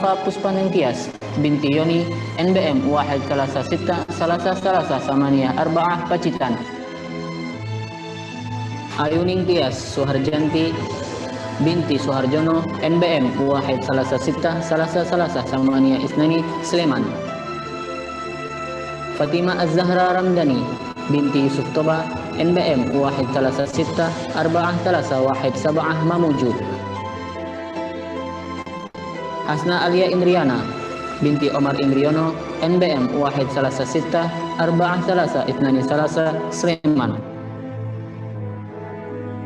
Mustafa Puspanengkias binti Yoni NBM 116 Pacitan. Ayuning Tias Suharjanti binti Suharjono NBM 116 Sleman. Fatima Az-Zahra Ramdhani binti Yusuf Toba NBM 116 Mamuju. Hasna Alia Indriana binti Omar Indriono NBM 116 Sleman.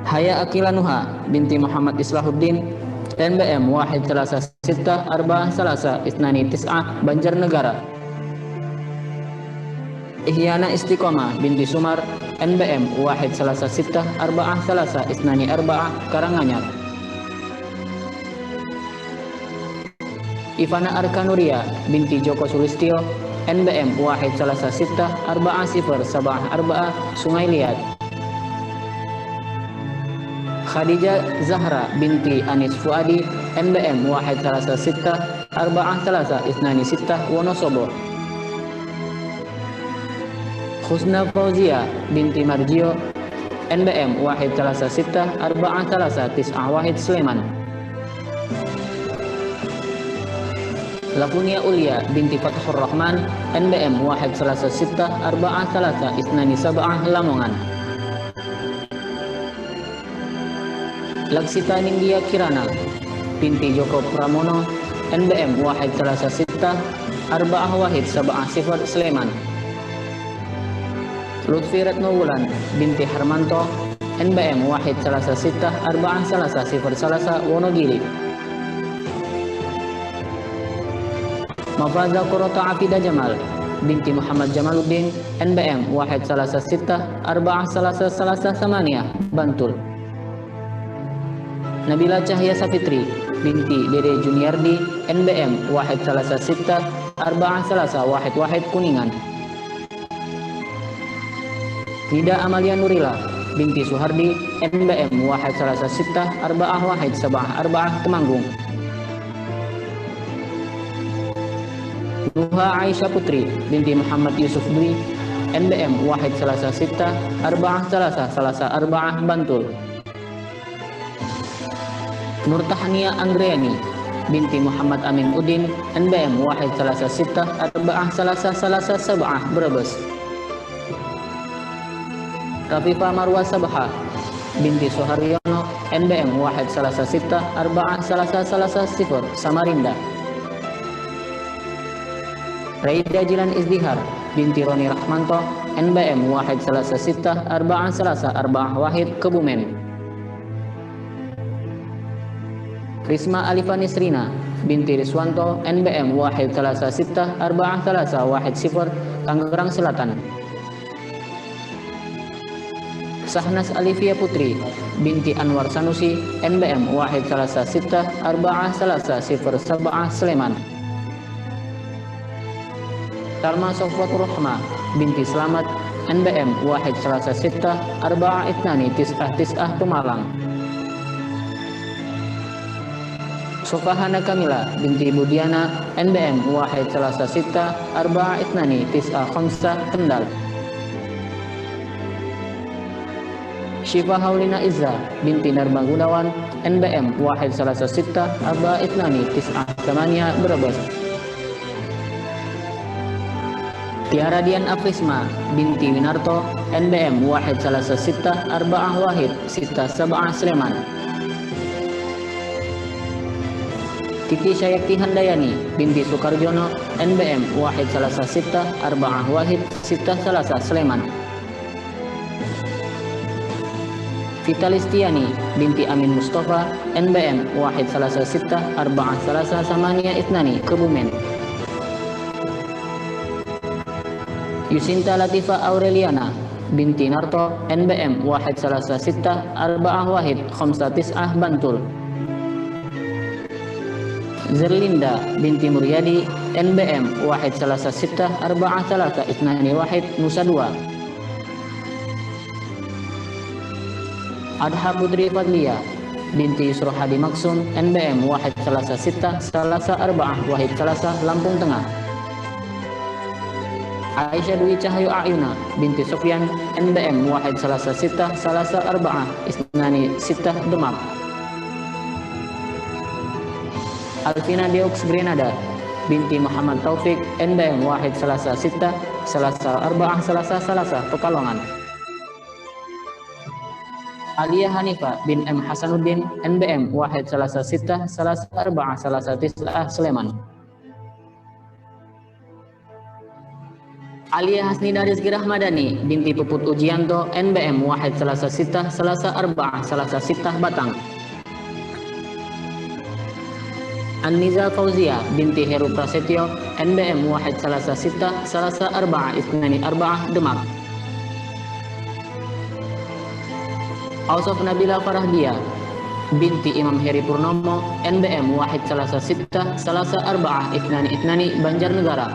Haya Akila Nuha binti Muhammad Islahuddin NBM 116 Banjarnegara. Ihyana Istiqomah binti Sumar NBM 116 Karanganyar. Ivana Arkanuria binti Joko Sulistyo NBM 116 Sungai Liat. Khadijah Zahra binti Anis Fuadi NBM 116 Wonosobo. Husna Fauzia binti Marjio NBM 116 Sleman. Lafunia Ulia binti Fathur Rahman NBM 116 Lamongan. Laksita Ninggia Kirana binti Joko Pramono NBM 116 Sleman. Lutfi Retno Wulan binti Harmanto NBM 116 Wonogiri. Mafaza Korota Afida Jamal binti Muhammad Jamaluddin NBM 116 Bantul. Nabila Cahya Safitri binti Dede Juniardi NBM 116 Kuningan. Rida Amalia Nurila binti Suhardi NBM 116 Temanggung. Luha Aisyah Putri binti Muhammad Yusuf Dwi NBM 116 Bantul. Nurtahania Anggreni binti Muhammad Amin Udin NBM 116 Brebes. Rafifa Marwa Sabha binti Suharyono NBM 116 Samarinda. Raida Jilan Izdihar binti Roni Rahmanto NBM 116 Kebumen. Risma Alifa Nisrina binti Riswanto NBM 116 Tangerang Selatan. Sahnas Alifia Putri binti Anwar Sanusi NBM 116 Sleman. Salma Sofwatur Rahma binti Slamet NBM 116 Pemalang. Sofahana Kamila binti Budiana NBM 116 Kendal. Syifa Haulina Izza binti Narma Gunawan NBM 116 Brebes. Tiara Dian Afrisma binti Winarto NBM 116 Sleman. Titi Syayakti Handayani binti Sukarjono NBM 116 Sleman. Vitalistiani binti Amin Mustafa NBM 116 Kebumen. Yusinta Latifa Aureliana binti Narto NBM 116 Bantul. Zerlinda binti Muryadi NBM 116 Nusa Dua. Adha Putri Fadlia binti Yusro Hadi Maksum, NBM Wahid Salasa Sittah Salasa Arba'ah Wahid Salasa, Lampung Tengah. Aisyah Dwi Cahyo Ayuna binti Sofyan, NBM Wahid Salasa Sittah Salasa Arba'ah Isnani Sittah, Demak. Alvina Deux Grenada binti Muhammad Taufik, NBM Wahid Salasa Sittah Salasa Arba'ah Salasa Salasa, Pekalongan. Aliyah Hanifah bin M. Hasanuddin, NBM Wahid Salasa Sittah Salasa Arba'ah Salasa Tis'ah, Sleman. Aliyah Hasnida Rizky Rahmadani binti Puput Ujianto, NBM Wahid Salasa Sittah Salasa Arba'ah Salasa Sittah, Batang. An-Niza Fauzia binti Heru Prasetyo, NBM Wahid Salasa Sittah Salasa Arba'ah Isnani Arba'ah, Demak. Ausaf Nabila Farahdia binti Imam Heri Purnomo, NBM Wahid Salasa Sittah Salasa Arba'ah Itnani, Banjarnegara.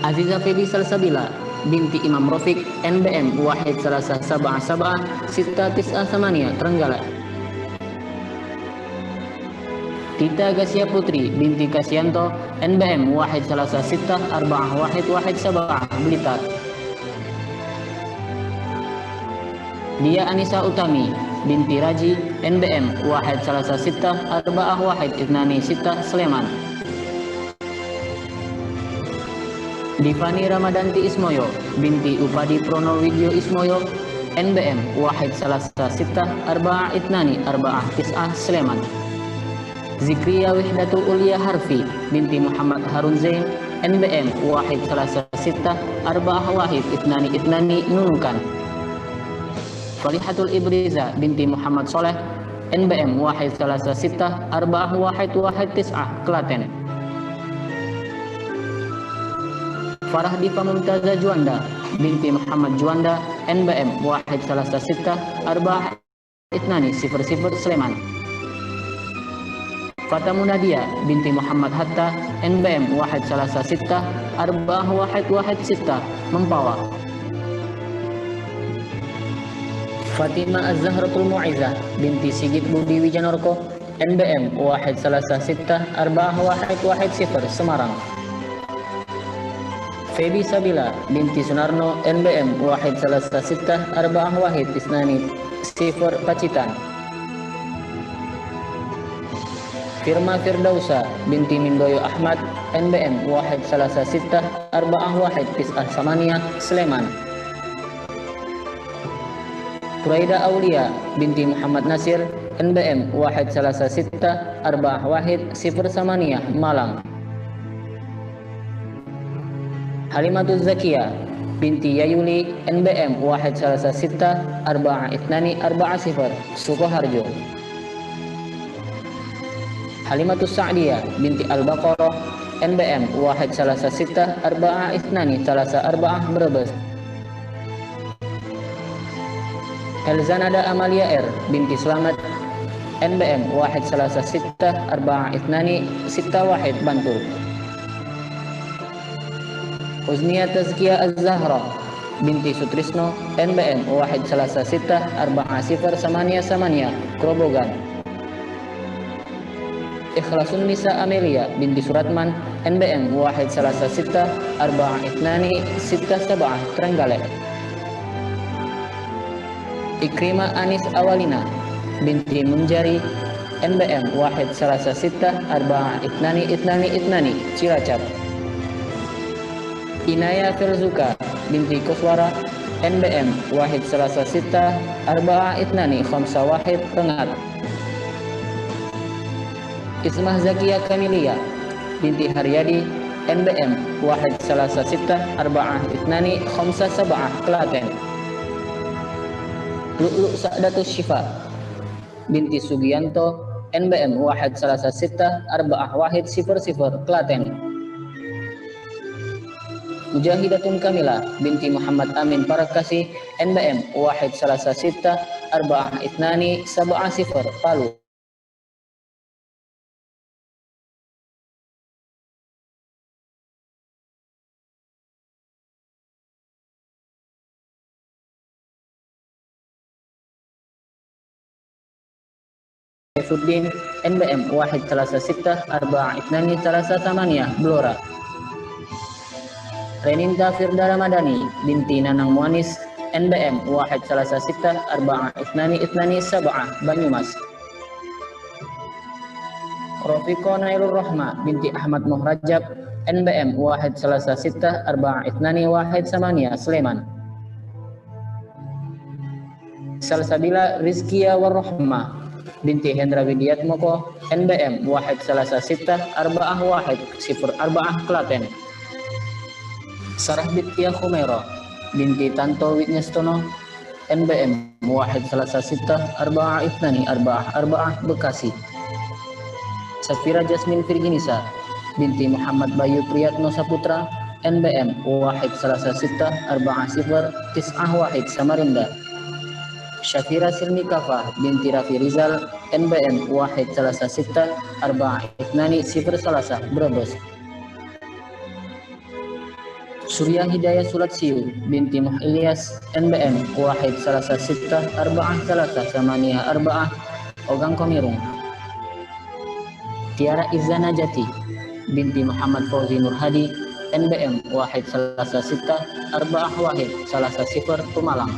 Aziza Febi Salsabila binti Imam Rofiq, NBM Wahid Salasa Sab'ah Sittah Tis'ah Samania, Trenggalek. Tita Gasya Putri binti Kasyanto, NBM Wahid Salasa Sittah Arba'ah Wahid Sab'ah, Blitar. Dia Anissa Utami binti Raji, NBM Wahid Salasa Sittah Arba'ah Wahid Itnani Sittah, Sleman. Divani Ramadanti Ismoyo binti Upadi Pronowidyo Ismoyo, NBM Wahid Salasa Sittah Arba'ah Itnani Arba'ah Tis'ah, Sleman. Zikriya Wihdatul Ulia Harfi binti Muhammad Harun Zain, NBM Wahid Salasa Sittah Arba'ah Wahid Itnani, Nunukan. Falihatul Ibriza binti Muhammad Soleh, NBM Wahid Salasa Sittah Arba'ah Wahid Tis'ah, Klaten. Farah Diva Mumtaza Juanda binti Muhammad Juanda, NBM Wahid Salasa Sittah Arba'ah Itnani, Sleman. Fatamu Nadia binti Muhammad Hatta, NBM Wahid Salasa Sittah Arba'ah Wahid Sittah, Mempawah. Fatimah Az-Zahratul Mu'izzah binti Sigit Budi Wijanorko, NBM Wahid Salasa Sittah Arba'ah Wahid Semarang. Febi Sabila binti Sunarno, NBM Wahid Salasa Sittah Arba'ah Wahid Isnani Pacitan. Firma Firdausa binti Mindoyo Ahmad, NBM Wahid Salasa Sittah Arba'ah Wahid Tis'ah Samania, Sleman. Furaida Aulia binti Muhammad Nasir, NBM Wahid Salasa Sittah Arba'ah Wahid Samania, Malang. Halimatul Zakia binti Yayuli, NBM Wahid Salasa Sittah Arba'ah Itnani Arba'ah Sukoharjo. Halimatus Sa'diyah binti Al-Baqarah, NBM Wahid Salasa Sittah Arba'ah Itnani Salasa Arba'ah, Brebes. Elzanada Amalia R binti Slamet, NBM Wahid Salasa Sittah Arba'ah Itnani Sittah Wahid, Bantul. Husnia Tazkiyah Az-Zahra binti Sutrisno, NBM Wahid Salasa Sittah Arba'ah Samania, Grobogan. Ikhlasun Nisa Amelia binti Suratman, NBM Wahid Salasa Sittah Arba'ah Itnani Sab'ah, Trenggalek. Ikrimah Anis Awalina binti Munjari, NBM Wahid Salasa Sittah Arba'ah Itnani, Cilacap. Inaya Firzuka binti Koswara, NBM Wahid Salasa Sittah Arba'ah Itnani Wahid, Rengat. Ismah Zakia Kamilia binti Haryadi, NBM Wahid Salasa Sittah Arba'ah Itnani Sab'ah, Klaten. Lu'lu' Sa'datus Syifa binti Sugianto, NBM Wahid Salasa Sittah Arba'ah Wahid Klaten. Mujahidatun Kamila binti Muhammad Amin Parakasi, NBM Wahid Salasa Sittah Arba'ah Itnani Sab'ah, Palu. Saifuddin, NBM 11664 Blora. Reninta Firda Ramadhani binti Nanang Muanis, NBM 11642 Banyumas. Rofiko Nailur Rohma binti Ahmad Muhrajab, NBM 11642 Sleman. Salsabila Rizkia Warrohma binti Hendra Widiatmoko, NBM 11641 Klaten. Sarah Bintia Khumairo binti Tanto Widnyastono, NBM 11642 Bekasi. Safira Jasmine Virginisa binti Muhammad Bayu Priyatno Saputra, NBM 11640 Samarinda. Syafira Silmi Kafa binti Rafi Rizal, NBM 11642 Brebes. Surya Hidayah Sulatsiu binti Muh Ilyas, NBM 11643 Ogang Komirung. Tiara Izzana Jati binti Muhammad Fauzi Nurhadi, NBM 11641 Tumalang.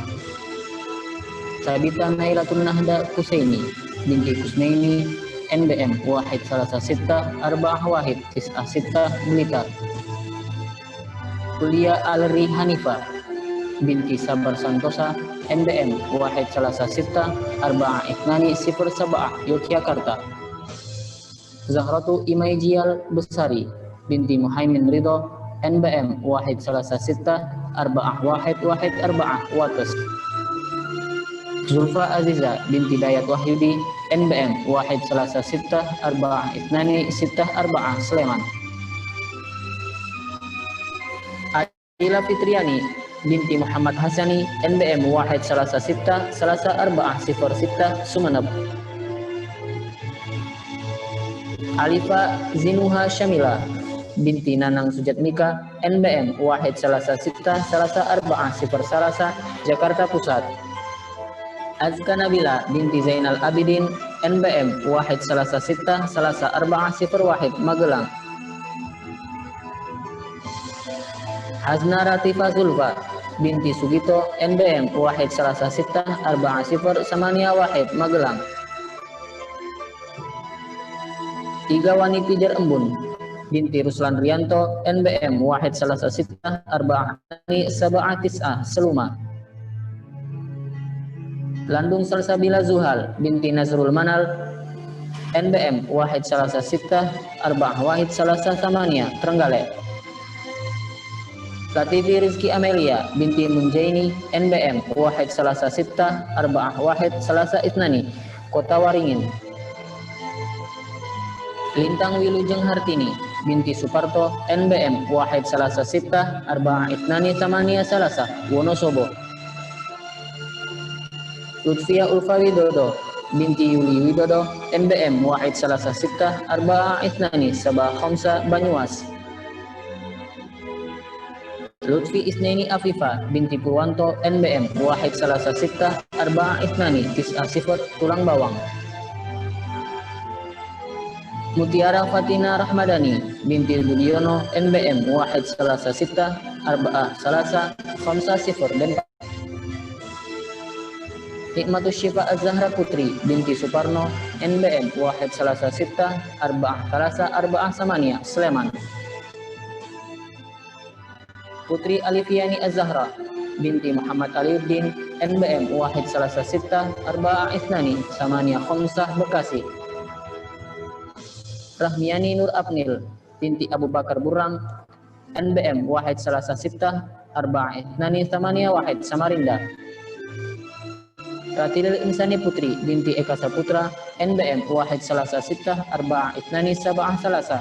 Sabita Nailatun Nahda Kusaini binti Kusnaini, NBM 11641 Blitar. Kuliah Alri Hanifa binti Sabar Santosa, NBM 11642 Yogyakarta. Zahratu Imaijial Besari binti Muhaimin Ridho, NBM 11641 Wates. Zulfa Aziza binti Dayat Wahyudi, NBM 11642 Sleman. Adila Fitriani binti Muhammad Hasani, NBM 11634 Sumeneb. Alifa Zinuha Syamila binti Nanang Sujatmika, NBM 11634 Jakarta Pusat. Azka Nabila binti Zainal Abidin, NBM 11634 Magelang. Hazna Ratifa Zulfa binti Sugito, NBM 11640 Magelang. Tiga Waniti Jar Embun binti Ruslan Rianto, NBM 11649 Seluma. Landung Salsabila Zuhal binti Nazrul Manal, NBM 11641 Trenggalek. Latifi Rizki Amelia binti Munjaini, NBM 11641 Kota Waringin. Lintang Wilujeng Hartini binti Suparto, NBM 11642 Wonosobo. Lutfia Ulfa Widodo binti Yuli Widodo, NBM 11642 Sabah Khamsa Banyumas. Lutfi Isneni Afifa binti Purwanto, NBM 11642 Tulang Bawang. Mutiara Fatina Rahmadani binti Budiono, NBM 11641 Denpasar. Nikmatus Syifa Az-Zahra Putri binti Suparno, NBM 11644 Sleman. Putri Alifiani Az-Zahra binti Muhammad Aliuddin, NBM 11642 Bekasi. Rahmiani Nur Apnil binti Abu Bakar Burang, NBM 11642 Samarinda. Ratilil Insani Putri binti Eka Saputra, NBM 11642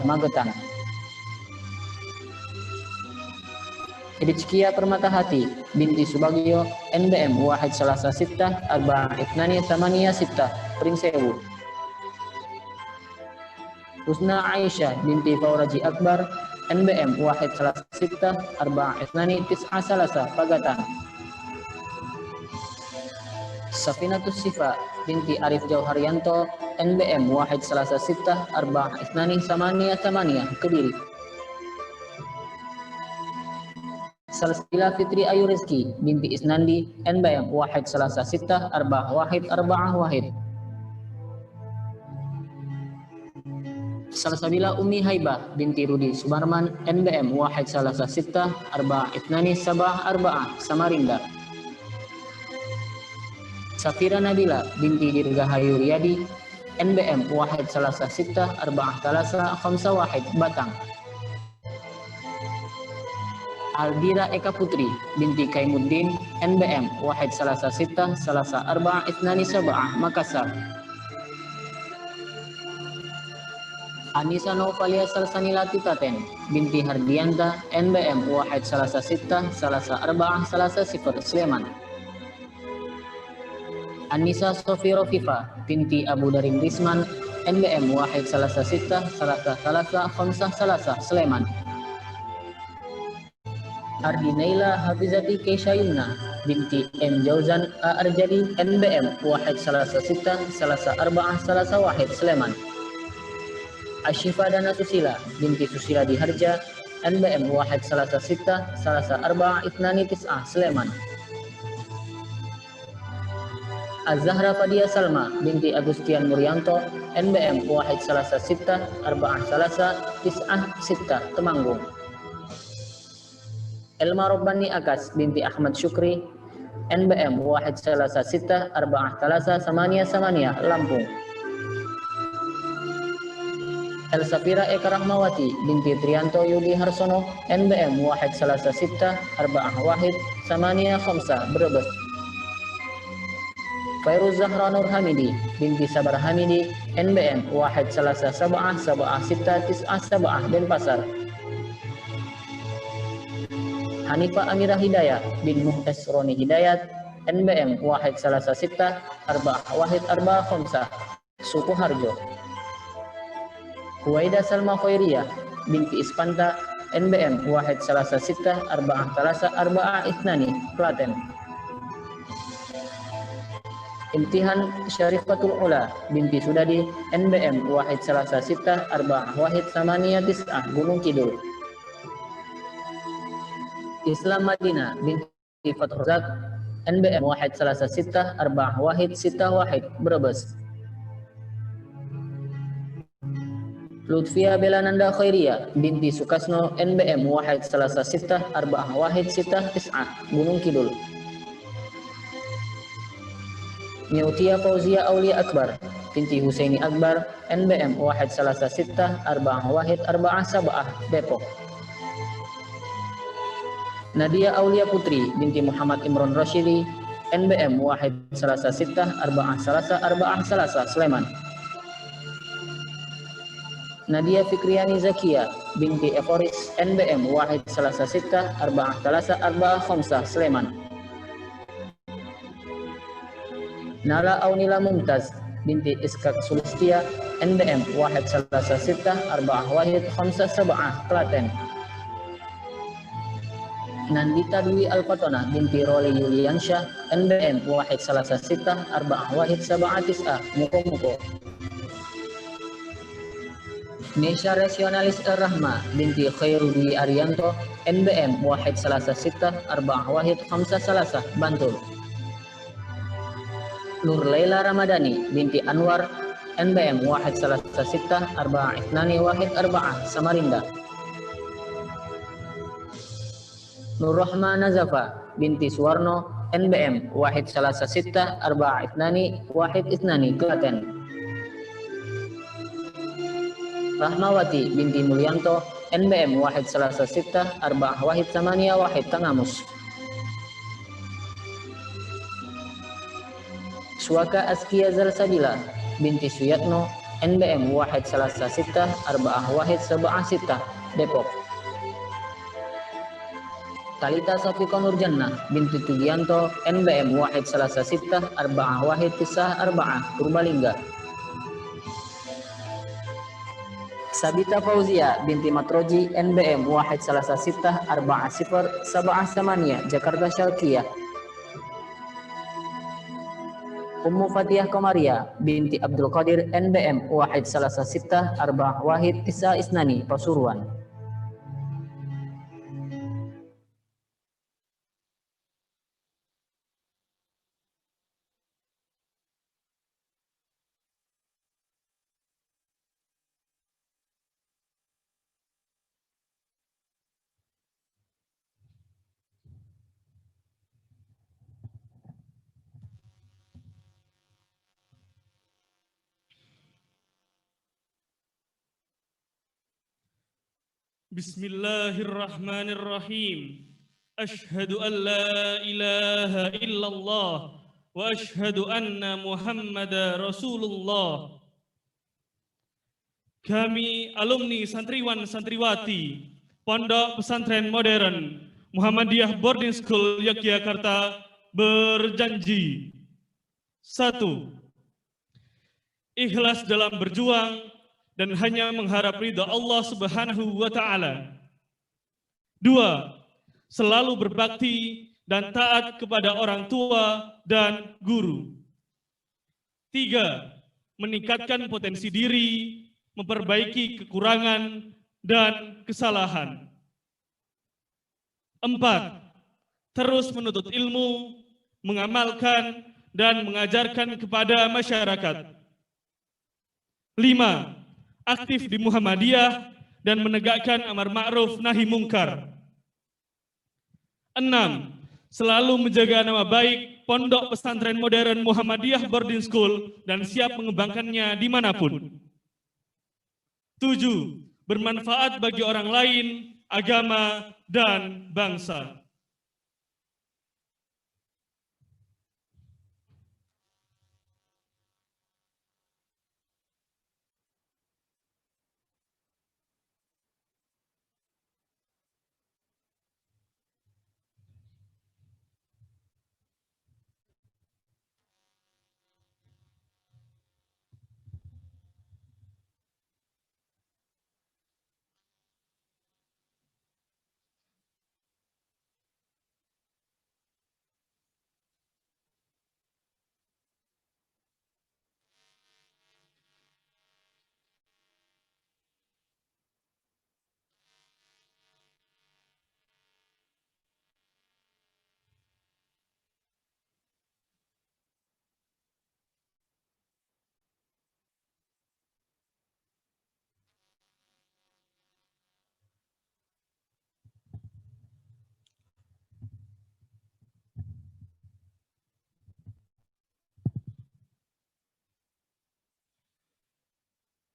Magetan. Hidijkia Permatahati binti Subagio, NBM 11642 Pringsewu. Husna Aisyah binti Fauraji Akbar, NBM 11642 Pagatan. Safinatus Sifa binti Arif Jauharyanto NBM Wahid Salasa Sittah Arba'ah Isnani Samania Kediri. Salsabila Fitri Ayu Rizki binti Isnandi NBM Wahid Salasa Sittah Arba'ah Wahid. Salsabila Umi Haibah binti Rudi Subarman NBM Wahid Salasa Sittah Arba'ah Itnani Arba'ah Samarinda. Safira Nabila binti Dirgahayu Riyadi NBM Wahid Salasa Sittah Arba'ah Talasa Khamsa Wahid Batang. Aldira Eka Putri binti Kaimuddin NBM Wahid Salasa Sittah Salasa Arba'ah Itnani Sab'ah Makassar. Anissa Novalia Salsanilati Taten binti Hardianta NBM Wahid Salasa Sittah Salasa Arba'ah Salasa Sifar Sleman. Anissa Sofi Rofifa binti Abu Darim Risman NBM Wahid Salasa Sittah Salasa Khamsah Salasa Sleman. Ardi Naila Hafizati Kesyayumna binti M. Jauzan A. Arjadi NBM Wahid Salasa Sittah Salasa Arba'ah Salasa Wahid Sleman. Ashifa Dana Susila binti Susila Diharja NBM Wahid Salasa Sittah Salasa Arba'ah Itnani Tis'ah Sleman. Az-Zahra Fadia Salma binti Agustian Muryanto NBM Wahid Salasa Sittah Arba'ah Salasa Tis'ah Sittah Temanggung. Elma Robbani Akas binti Ahmad Syukri NBM Wahid Salasa Sittah Arba'ah Talasa Samania Lampung. Elsafira Eka Rahmawati binti Trianto Yudi Harsono NBM Wahid Salasa Sittah Arba'ah Wahid Samania Khamsah Brebes. Fairuz Zahra Nur Hamidi binti Sabar Hamidi NBM Wahid Salasa Sab'ah Sittah Tis'ah Sab'ah Denpasar. Hanifah Amirah Hidayat bin Muhtes Roni Hidayat NBM Wahid Salasa Sittah Arba'ah Wahid Arba'ah Khamsah Sukoharjo. Huwaida Salma Khairiyah binti Ispanta NBM Wahid Salasa Sittah Arba'ah Talasa Arba'ah Itnani Klaten. Imtihan Syarifatul Ula binti Sudadi NBM Wahid Salasa Sittah Arba'ah Wahid Samania Tis'ah Gunung Kidul. Islam Madinah binti Fathur Razak NBM Wahid Salasa Sittah Arba'ah Wahid Sittah Wahid Brebes. Lutfia Belananda Khairiyah binti Sukasno NBM Wahid Salasa Sittah Arba'ah Wahid Sittah Tis'ah Gunung Kidul. Nyautia Fauzia Aulia Akbar binti Husaini Akbar NBM Wahid Salasa Sittah Arba'ah Wahid Arba'ah Sab'ah Depok. Nadia Aulia Putri binti Muhammad Imron Rashidi NBM Wahid Salasa Sittah Arba'ah Salasa Sleman. Nadia Fikriani Zakia binti Eforis NBM Wahid Salasa Sittah Arba'ah Khamsah Sleman. Nala Aunila Mumtaz binti Iskak Sulistia NBM Wahid Salasa Sittah Arba'ah Wahid Khamsah Sab'ah Klaten. Nandita Dwi Al-Fatona binti Roli Yuliansyah NBM Wahid Salasa Sittah Arba'ah Wahid Sab'ah Tis'ah Muko. Nesha Rasionalis Ar-Rahma binti Khairu Dwi Arianto NBM Wahid Salasa Sittah Arba'ah Wahid Khamsah Salasah Bantul. Nur Laila Ramadhani binti Anwar NBM Wahid Salasa Sittah Arba'ah Itnani Wahid Arba'ah Samarinda. Nur Rahma Nazafa binti Suwarno NBM Wahid Salasa Sittah Arba'ah Itnani Wahid Itnani Klaten. Rahmawati binti Mulyanto NBM Wahid Salasa Sittah Arba'ah Wahid Samania Wahid Tangamus. Suaka Askia Zalsabila binti Suyatno NBM Wahid Salasa Sittah Arba'ah Wahid Sab'ah Sittah Depok. Talita Safiqa Nurjannah binti Tugianto NBM Wahid Salasa Sittah Arba'ah Wahid Tis'ah Arba'ah Purbalingga. Sabita Fauzia binti Matroji NBM Wahid Salasa Sittah Arba'ah Sifar Sab'ah Samania Jakarta Syarqiyah. Ummu Fatihah Komaria binti Abdul Qadir NBM Wahid Salasa Sittah Arba'ah Wahid Tisa Isnani Pasuruan. Bismillahirrahmanirrahim. Ashhadu an la ilaha illallah wa ashhadu anna Muhammadar Rasulullah. Kami alumni santriwan santriwati Pondok Pesantren Modern Muhammadiyah Boarding School Yogyakarta berjanji: 1. Ikhlas dalam berjuang dan hanya mengharap ridha Allah Subhanahu wa Ta'ala. 2. Selalu berbakti dan taat kepada orang tua dan guru. 3. Meningkatkan potensi diri, memperbaiki kekurangan dan kesalahan. 4. Terus menuntut ilmu, mengamalkan dan mengajarkan kepada masyarakat. 5. Aktif di Muhammadiyah dan menegakkan amar ma'ruf nahi mungkar. 6. Selalu menjaga nama baik Pondok Pesantren Modern Muhammadiyah Boarding School dan siap mengembangkannya dimanapun. 7. Bermanfaat bagi orang lain, agama, dan bangsa.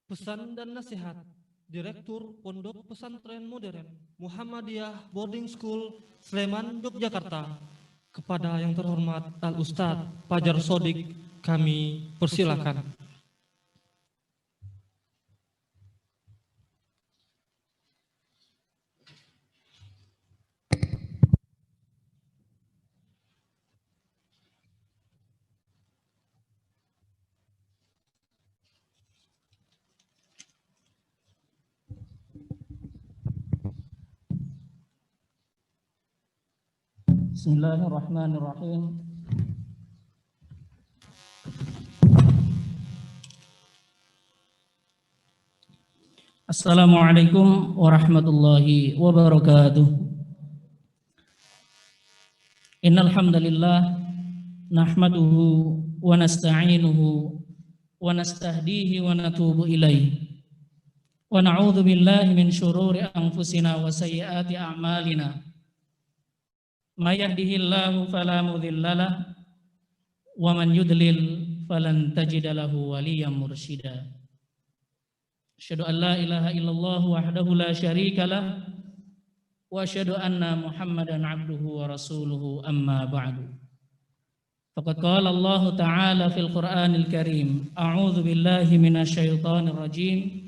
Pesan dan nasihat Direktur Pondok Pesantren Modern Muhammadiyah Boarding School Sleman, Yogyakarta kepada yang terhormat Al-Ustadz Fajar Shodiq kami persilakan. Bismillahirrahmanirrahim. Assalamualaikum warahmatullahi wabarakatuh. Innal hamdalillah nahmaduhu wa nasta'inuhu wa nastahdihi wa natubu ilaihi wa na'udzu billahi min syururi anfusina wa sayyiati a'malina. May yahdihillahu fala mudhillalah wa man yudlil falan tajida lahu waliyyan mursyida. Asyhadu an la ilaha illallah wahdahu la syarikalah wa asyhadu anna Muhammadan abduhu wa rasuluhu amma ba'du. Faqad qala Allah ta'ala fil Qur'anil Karim, a'udzu billahi minasyaitonir rajim.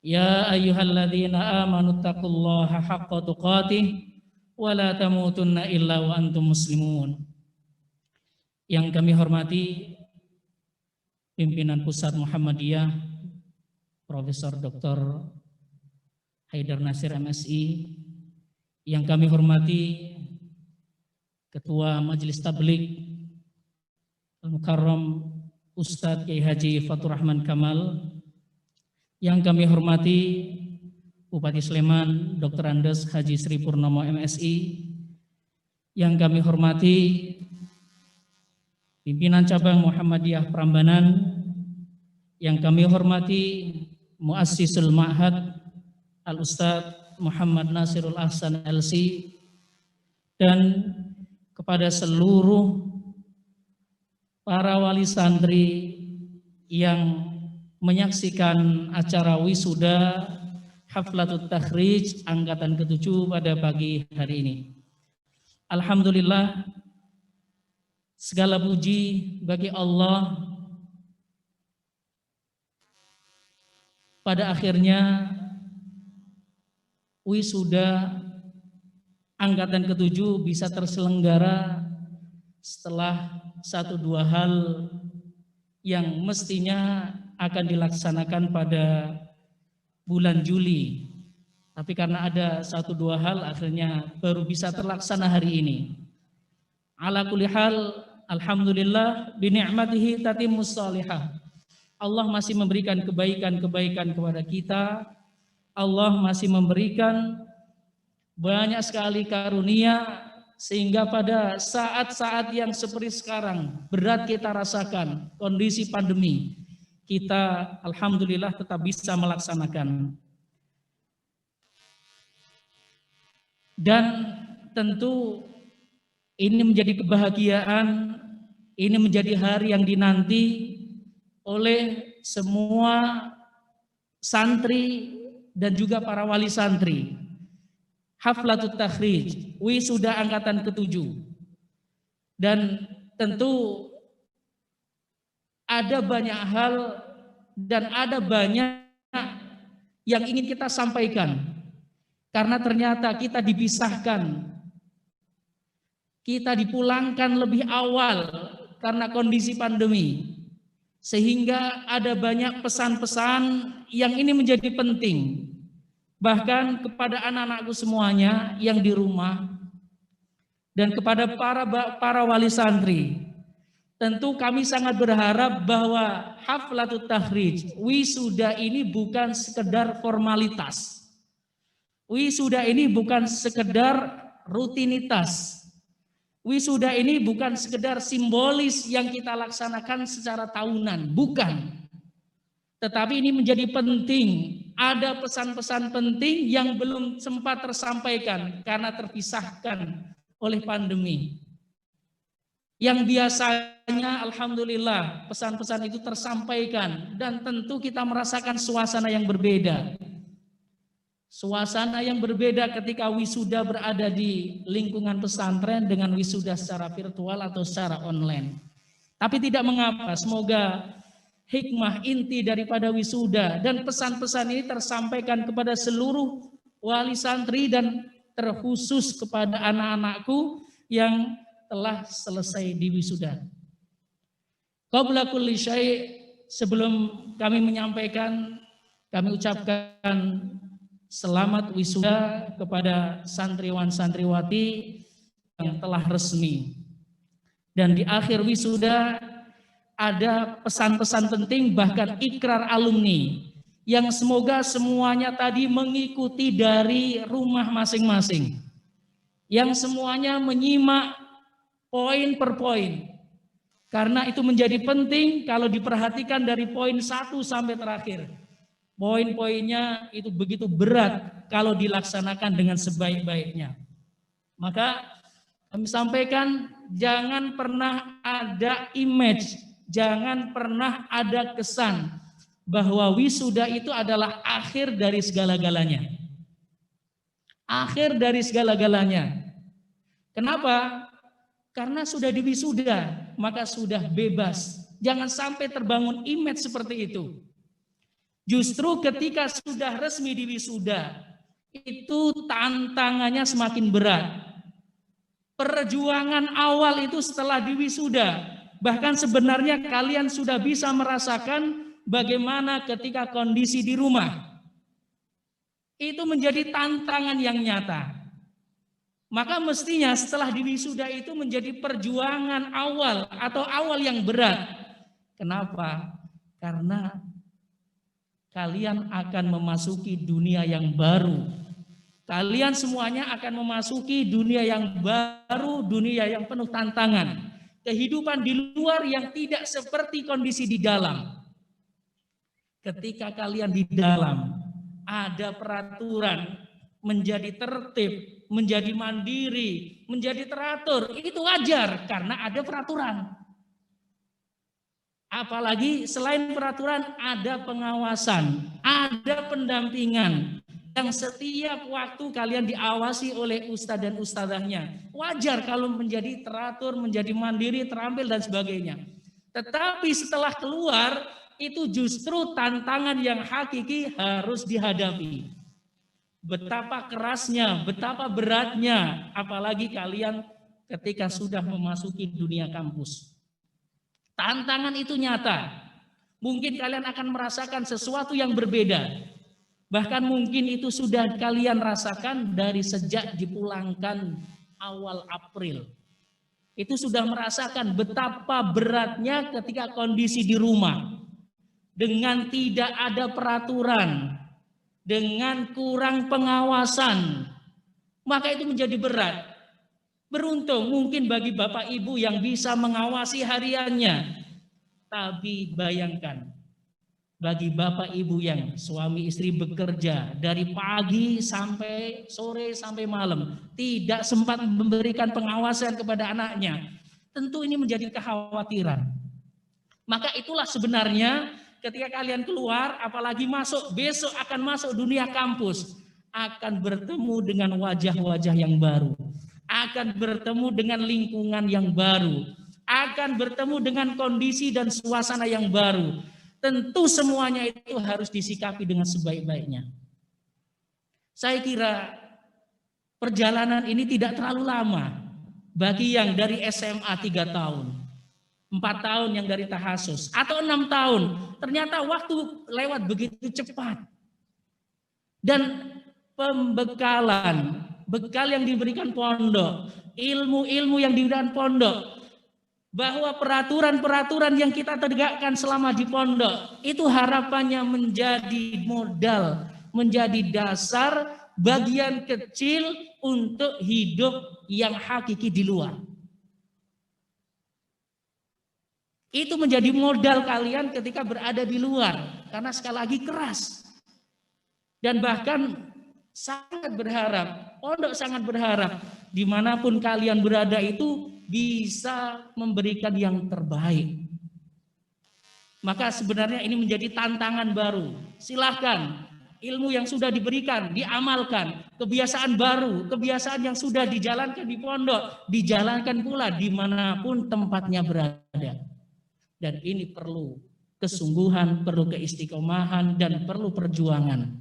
Ya ayyuhalladzina amanu taqullaha haqqa tuqatih wa la tamutunna illa wa antum muslimun. Yang kami hormati pimpinan Pusat Muhammadiyah Profesor Dr. Haidar Nasir MSI, yang kami hormati Ketua Majelis Tabligh Al-Mukarram Ustadz Kiai Haji Fatur Rahman Kamal, yang kami hormati Bupati Sleman Dr. Andes Haji Sri Purnomo MSI, yang kami hormati pimpinan cabang Muhammadiyah Prambanan, yang kami hormati Muassisul Ma'had Al-Ustadz Muhammad Nasirul Ahsan LC, dan kepada seluruh para wali santri yang menyaksikan acara wisuda Haflatut Takhrij angkatan ke-7 pada pagi hari ini. Alhamdulillah, segala puji bagi Allah, pada akhirnya wisuda angkatan ke-7 bisa terselenggara setelah 1-2 hal yang mestinya akan dilaksanakan pada bulan Juli. Tapi karena ada 1-2 hal akhirnya baru bisa terlaksana hari ini. Ala kulli hal, alhamdulillah bi ni'matihi tatimmus shalihah. Allah masih memberikan kebaikan-kebaikan kepada kita. Allah masih memberikan banyak sekali karunia, sehingga pada saat-saat yang seperti sekarang berat kita rasakan, kondisi pandemi, kita alhamdulillah tetap bisa melaksanakan. Dan tentu ini menjadi kebahagiaan, ini menjadi hari yang dinanti oleh semua santri dan juga para wali santri. Haflatut Takhrij, wisuda angkatan ke-7. Dan tentu ada banyak hal dan ada banyak yang ingin kita sampaikan. Karena ternyata kita dipisahkan, kita dipulangkan lebih awal karena kondisi pandemi. Sehingga ada banyak pesan-pesan yang ini menjadi penting. Bahkan kepada anak-anakku semuanya yang di rumah dan kepada para wali santri, tentu kami sangat berharap bahwa Haflatut Takhrij, wisuda ini bukan sekedar formalitas. Wisuda ini bukan sekedar rutinitas. Wisuda ini bukan sekedar simbolis yang kita laksanakan secara tahunan, bukan. Tetapi ini menjadi penting. Ada pesan-pesan penting yang belum sempat tersampaikan karena terpisahkan oleh pandemi. Yang biasanya alhamdulillah pesan-pesan itu tersampaikan dan tentu kita merasakan suasana yang berbeda. Suasana yang berbeda ketika wisuda berada di lingkungan pesantren dengan wisuda secara virtual atau secara online. Tapi tidak mengapa, semoga hikmah inti daripada wisuda dan pesan-pesan ini tersampaikan kepada seluruh wali santri dan terkhusus kepada anak-anakku yang telah selesai di wisuda. Qabla kulli syai', sebelum kami menyampaikan, kami ucapkan selamat wisuda kepada santriwan santriwati yang telah resmi. Dan di akhir wisuda ada pesan-pesan penting, bahkan ikrar alumni yang semoga semuanya tadi mengikuti dari rumah masing-masing, yang semuanya menyimak poin per poin, karena itu menjadi penting kalau diperhatikan dari poin 1 sampai terakhir. Poin-poinnya itu begitu berat kalau dilaksanakan dengan sebaik-baiknya. Maka kami sampaikan, jangan pernah ada image, jangan pernah ada kesan bahwa wisuda itu adalah akhir dari segala-galanya. Akhir dari segala-galanya. Kenapa? Karena sudah diwisuda, maka sudah bebas. Jangan sampai terbangun image seperti itu. Justru ketika sudah resmi diwisuda, itu tantangannya semakin berat. Perjuangan awal itu setelah diwisuda, bahkan sebenarnya kalian sudah bisa merasakan bagaimana ketika kondisi di rumah. Itu menjadi tantangan yang nyata. Maka mestinya setelah diwisuda itu menjadi perjuangan awal atau awal yang berat. Kenapa? Karena kalian akan memasuki dunia yang baru. Kalian semuanya akan memasuki dunia yang baru, dunia yang penuh tantangan. Kehidupan di luar yang tidak seperti kondisi di dalam. Ketika kalian di dalam, ada peraturan, menjadi tertib, menjadi mandiri, menjadi teratur. Itu wajar karena ada peraturan. Apalagi selain peraturan ada pengawasan, ada pendampingan. Yang setiap waktu kalian diawasi oleh ustadz dan ustadzahnya. Wajar kalau menjadi teratur, menjadi mandiri, terampil dan sebagainya. Tetapi setelah keluar, itu justru tantangan yang hakiki harus dihadapi. Betapa kerasnya, betapa beratnya, apalagi kalian ketika sudah memasuki dunia kampus. Tantangan itu nyata. Mungkin kalian akan merasakan sesuatu yang berbeda. Bahkan mungkin itu sudah kalian rasakan dari sejak dipulangkan awal April. Itu sudah merasakan betapa beratnya ketika kondisi di rumah. Dengan tidak ada peraturan, dengan kurang pengawasan, maka itu menjadi berat. Beruntung mungkin bagi bapak ibu yang bisa mengawasi hariannya. Tapi bayangkan, bagi bapak ibu yang suami istri bekerja dari pagi sampai sore sampai malam, tidak sempat memberikan pengawasan kepada anaknya, tentu ini menjadi kekhawatiran. Maka itulah sebenarnya ketika kalian keluar, apalagi besok akan masuk dunia kampus, akan bertemu dengan wajah-wajah yang baru, akan bertemu dengan lingkungan yang baru, akan bertemu dengan kondisi dan suasana yang baru. Tentu semuanya itu harus disikapi dengan sebaik-baiknya. Saya kira perjalanan ini tidak terlalu lama bagi yang dari SMA 3 tahun. 4 tahun yang dari tahasus atau 6 tahun, ternyata waktu lewat begitu cepat. Dan bekal yang diberikan pondok, ilmu-ilmu yang diberikan pondok, bahwa peraturan-peraturan yang kita tegakkan selama di pondok itu harapannya menjadi modal, menjadi dasar bagian kecil untuk hidup yang hakiki di luar. Itu menjadi modal kalian ketika berada di luar. Karena sekali lagi keras. Dan bahkan sangat berharap, pondok sangat berharap, dimanapun kalian berada itu bisa memberikan yang terbaik. Maka sebenarnya ini menjadi tantangan baru. Silahkan, ilmu yang sudah diberikan, diamalkan. Kebiasaan baru, kebiasaan yang sudah dijalankan di pondok, dijalankan pula dimanapun tempatnya berada. Dan ini perlu kesungguhan, perlu keistiqomahan, dan perlu perjuangan.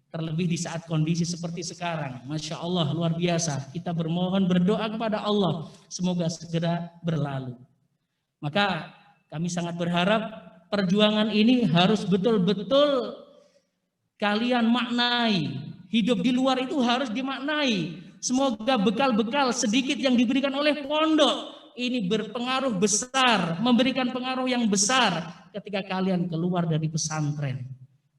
Terlebih di saat kondisi seperti sekarang. Masya Allah, luar biasa. Kita bermohon, berdoa kepada Allah. Semoga segera berlalu. Maka kami sangat berharap perjuangan ini harus betul-betul kalian maknai. Hidup di luar itu harus dimaknai. Semoga bekal-bekal sedikit yang diberikan oleh pondok ini berpengaruh besar, memberikan pengaruh yang besar ketika kalian keluar dari pesantren.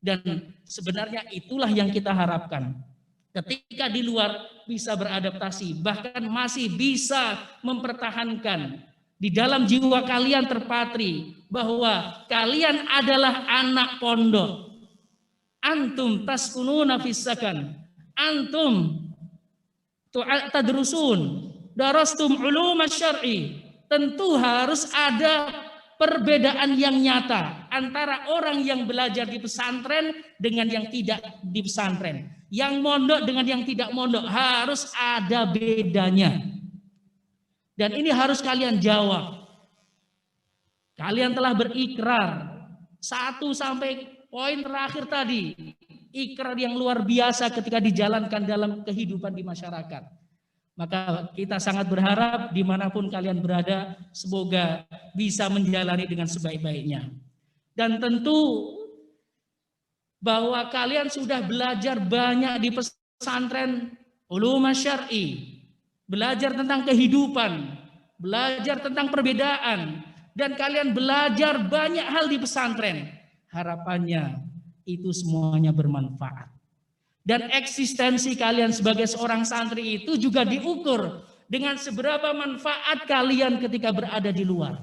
Dan sebenarnya itulah yang kita harapkan. Ketika di luar bisa beradaptasi, bahkan masih bisa mempertahankan di dalam jiwa kalian terpatri bahwa kalian adalah anak pondok. Antum taskununa fis sakan. Antum tadrusun. Darastum ulum syar'i. Tentu harus ada perbedaan yang nyata antara orang yang belajar di pesantren dengan yang tidak di pesantren. Yang mondok dengan yang tidak mondok harus ada bedanya. Dan ini harus kalian jawab. Kalian telah berikrar 1 sampai poin terakhir tadi. Ikrar yang luar biasa ketika dijalankan dalam kehidupan di masyarakat. Maka kita sangat berharap dimanapun kalian berada, semoga bisa menjalani dengan sebaik-baiknya. Dan tentu bahwa kalian sudah belajar banyak di pesantren ulum syar'i. belajar tentang kehidupan, belajar tentang perbedaan, dan kalian belajar banyak hal di pesantren. Harapannya itu semuanya bermanfaat. Dan eksistensi kalian sebagai seorang santri itu juga diukur dengan seberapa manfaat kalian ketika berada di luar.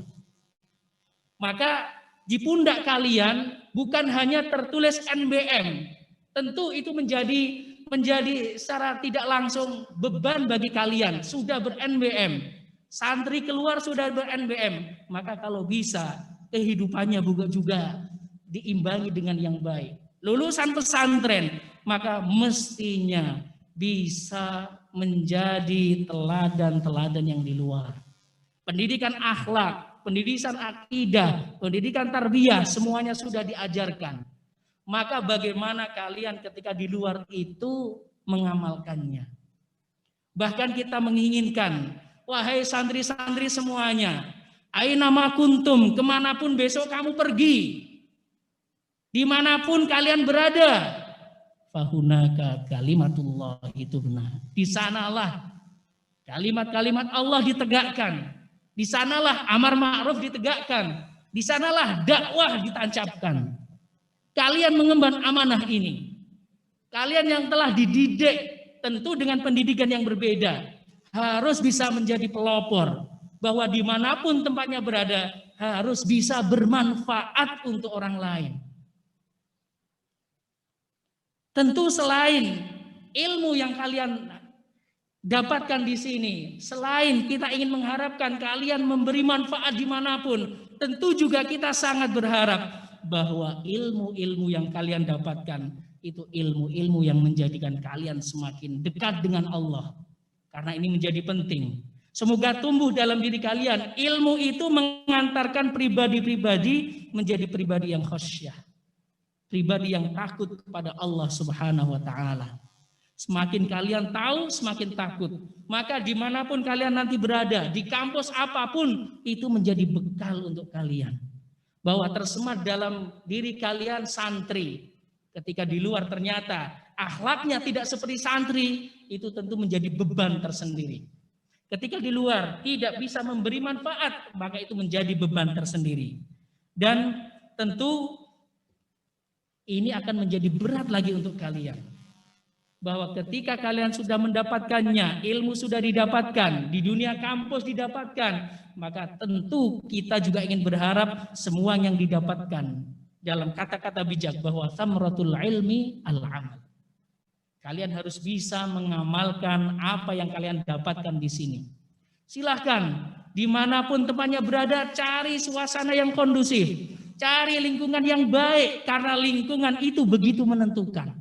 Maka di pundak kalian bukan hanya tertulis NBM. Tentu itu menjadi secara tidak langsung beban bagi kalian. Sudah ber-NBM. Santri keluar sudah ber-NBM. Maka kalau bisa kehidupannya juga diimbangi dengan yang baik. Lulusan pesantren maka mestinya bisa menjadi teladan-teladan yang di luar. Pendidikan akhlak, pendidikan akidah, pendidikan tarbiyah semuanya sudah diajarkan. Maka bagaimana kalian ketika di luar itu mengamalkannya? Bahkan kita menginginkan, wahai santri-santri semuanya, aina ma kuntum, kemanapun besok kamu pergi, dimanapun kalian berada, fahunaka kalimatullah itu benar. Di sanalah kalimat-kalimat Allah ditegakkan. Di sanalah amar ma'ruf ditegakkan. Di sanalah dakwah ditancapkan. Kalian mengemban amanah ini. Kalian yang telah dididik tentu dengan pendidikan yang berbeda harus bisa menjadi pelopor bahwa dimanapun tempatnya berada harus bisa bermanfaat untuk orang lain. Tentu selain ilmu yang kalian dapatkan di sini, selain kita ingin mengharapkan kalian memberi manfaat dimanapun, tentu juga kita sangat berharap bahwa ilmu-ilmu yang kalian dapatkan itu ilmu-ilmu yang menjadikan kalian semakin dekat dengan Allah. Karena ini menjadi penting. Semoga tumbuh dalam diri kalian. Ilmu itu mengantarkan pribadi-pribadi menjadi pribadi yang khasyah. Pribadi yang takut kepada Allah Subhanahu wa ta'ala. Semakin kalian tahu, semakin takut. Maka dimanapun kalian nanti berada, di kampus apapun, itu menjadi bekal untuk kalian. Bahwa tersemat dalam diri kalian santri. Ketika di luar ternyata akhlaknya tidak seperti santri, itu tentu menjadi beban tersendiri. Ketika di luar tidak bisa memberi manfaat, maka itu menjadi beban tersendiri. Dan tentu ini akan menjadi berat lagi untuk kalian. Bahwa ketika kalian sudah mendapatkannya, ilmu sudah didapatkan, di dunia kampus didapatkan, maka tentu kita juga ingin berharap semua yang didapatkan dalam kata-kata bijak bahwa samratul ilmi al-amal. Kalian harus bisa mengamalkan apa yang kalian dapatkan di sini. Silahkan dimanapun tempatnya berada, cari suasana yang kondusif, cari lingkungan yang baik karena lingkungan itu begitu menentukan.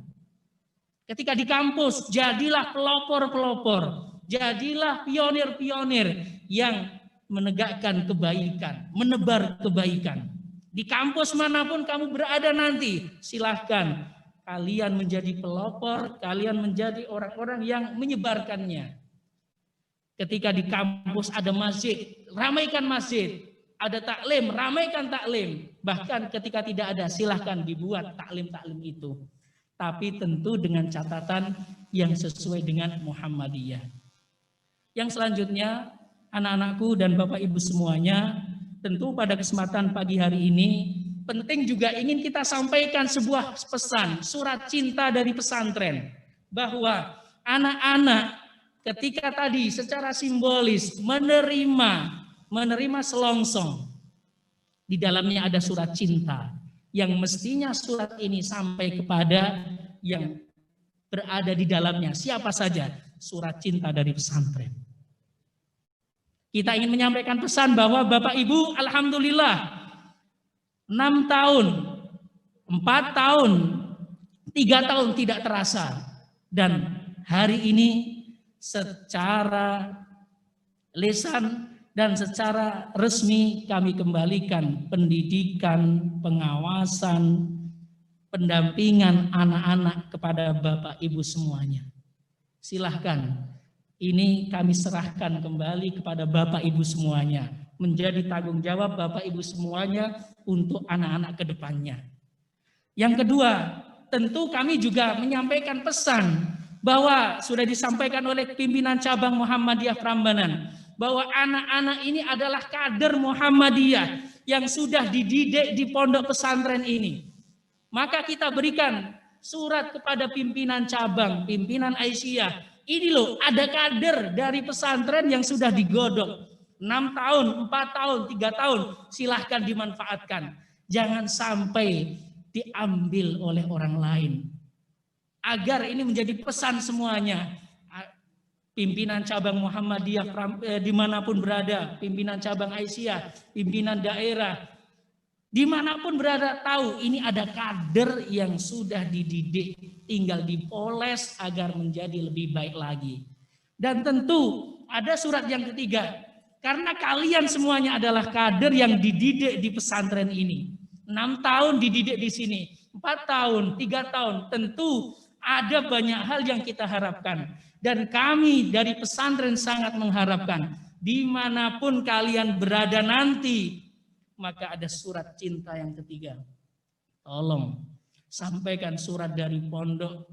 Ketika di kampus, jadilah pelopor-pelopor, jadilah pionir-pionir yang menegakkan kebaikan, menebar kebaikan. Di kampus manapun kamu berada nanti, silahkan kalian menjadi pelopor, kalian menjadi orang-orang yang menyebarkannya. Ketika di kampus ada masjid, ramaikan masjid. Ada taklim, ramaikan taklim. Bahkan ketika tidak ada, silahkan dibuat taklim-taklim itu. Tapi tentu dengan catatan yang sesuai dengan Muhammadiyah. Yang selanjutnya, anak-anakku dan Bapak Ibu semuanya, tentu pada kesempatan pagi hari ini, penting juga ingin kita sampaikan sebuah pesan, surat cinta dari pesantren. Bahwa anak-anak ketika tadi secara simbolis menerima selongsong. Di dalamnya ada surat cinta. Yang mestinya surat ini sampai kepada yang berada di dalamnya. Siapa saja? Surat cinta dari pesantren. Kita ingin menyampaikan pesan bahwa Bapak Ibu alhamdulillah 6 tahun, 4 tahun, 3 tahun tidak terasa. Dan hari ini secara lisan dan secara resmi kami kembalikan pendidikan, pengawasan, pendampingan anak-anak kepada Bapak Ibu semuanya. Silahkan, ini kami serahkan kembali kepada Bapak Ibu semuanya. Menjadi tanggung jawab Bapak Ibu semuanya untuk anak-anak ke depannya. Yang kedua, tentu kami juga menyampaikan pesan bahwa sudah disampaikan oleh pimpinan cabang Muhammadiyah Prambanan bahwa anak-anak ini adalah kader Muhammadiyah yang sudah dididik di pondok pesantren ini. Maka kita berikan surat kepada pimpinan cabang, pimpinan Aisyah. Ini loh, ada kader dari pesantren yang sudah digodok 6 tahun, 4 tahun, 3 tahun, silahkan dimanfaatkan. Jangan sampai diambil oleh orang lain. Agar ini menjadi pesan semuanya. Pimpinan cabang Muhammadiyah dimanapun berada, pimpinan cabang Aisyah, pimpinan daerah, dimanapun berada tahu ini ada kader yang sudah dididik, tinggal dipoles agar menjadi lebih baik lagi. Dan tentu ada surat yang ketiga, karena kalian semuanya adalah kader yang dididik di pesantren ini. 6 tahun dididik di sini, 4 tahun, 3 tahun, tentu ada banyak hal yang kita harapkan. Dan kami dari pesantren sangat mengharapkan, dimanapun kalian berada nanti, maka ada surat cinta yang ketiga. Tolong sampaikan surat dari pondok